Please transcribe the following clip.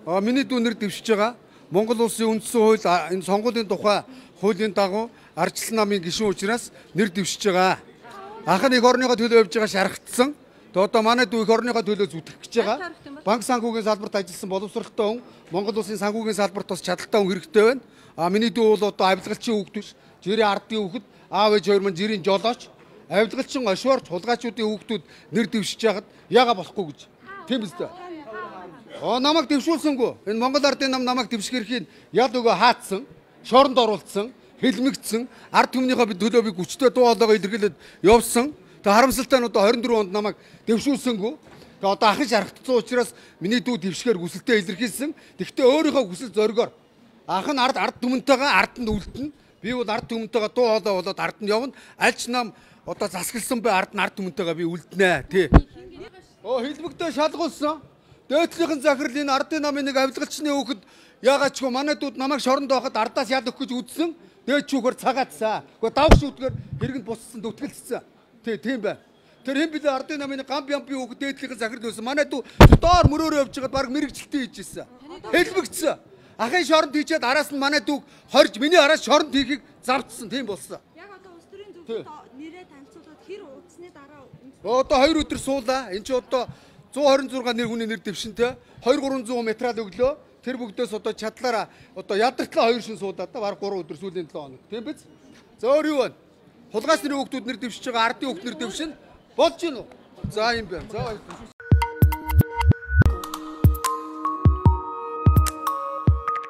Миний дүү нэр дэвшиж байгаа. Монгол улсын үндсэн хууль энэ сонгуулийн тухай хуулийн дагуу ардчлал намын гишүүн учраас нэр дэвшиж байгаа. Анх нь эх орныхоо төлөө явж байгаа шаргагдсан. Тэгээ одоо манай дүү эх орныхоо төлөө зүтгэх гэж байгаа. Банк санхүүгийн салбарт ажилласан боловсролтой хүн, Монгол улсын санхүүгийн салбарт бас чадaltaй хүн хэрэгтэй байна. Миний дүү бол одоо авилгалчийн хүүхэд биш. Жирийн ардын хүүхэд, аав ээж хоёр маань жирийн жолооч. Авилгалчин ошуурч хулгайчуудын хүүхдүүд нэр дэвшиж яагаад яага болохгүй гэж. Тийм биз дээ. Намайг дэвшүүлсэнгүй. Энэ Монгол ардын намайг дэвшгэрхийн ял өгөө хаацсан, шоронд оруулсан, хэлмэгдсэн, ард түмнийхөө би төлөө би хүчтэй дуу хоолойгоо илэрхийлээд явсан. Тэгээ харамсалтай нь одоо 24 онд намайг дэвшүүлсэнгүй. Тэгээ одоо ахын шаргагдсан учраас миний дүү дэвшгээр хүсэлтэд илэрхийлсэн. Тэгвэл өөрийнхөө хүсэл зоригоор ах нь ард түмэнтэйгээ арданд үлдэнэ. Би бол ард түмэнтэйгээ дуу хоолой болоод ард нь явна. Альч нам одоо засгалсан бай ард түмэнтэйгээ би үлдэнэ. Тий. Хэлбэгтэй шалгуулсан. Дээдлийнхэн захирал энэ ардын намын нэг авилгалчны хүүхэд яагаад ч манай дүүд намайг шоронд байхад ардаас ял өгөх гэж үзсэн. Дээд чүүгээр цагаатсан. Гэхдээ давх шүтгээр хэрэгэнд буссан дүтгэлцсэн. Тийм бай. Тэр хэн билээ ардын намын гамби хүүхэд дээдлийнхэн захирал байсан. Манай дүү доор мөрөөрөө явж байгаад баг мэрэгчлээ хийж ирсэн. Хэлбэгдсэн. Ахын шоронд хийчихэд араас нь манай дүүг хорж миний араас шоронд хийхийг завдсан. Тийм болсон. Яг одоо улс төрийн зөвлөлд нэрээ танилцуулаад хэр удасны дараа одоо 2 өдөр суулаа. Энд чи одоо 126 нэр хүний нэр дэвшинтэй 2-300 материал өглөө. Тэр бүгдээс одоо чадлаараа одоо ядартлаа 2 шин суудаад баг 3 өдөр сүүлийн 7 хоног. Тийм биз? За өөр юу вэ? Хулгайсны хүүхдүүд нэр дэвшиж байгаа, ардын хүүхд нэр дэвшин болж гин үү? За юм байна. За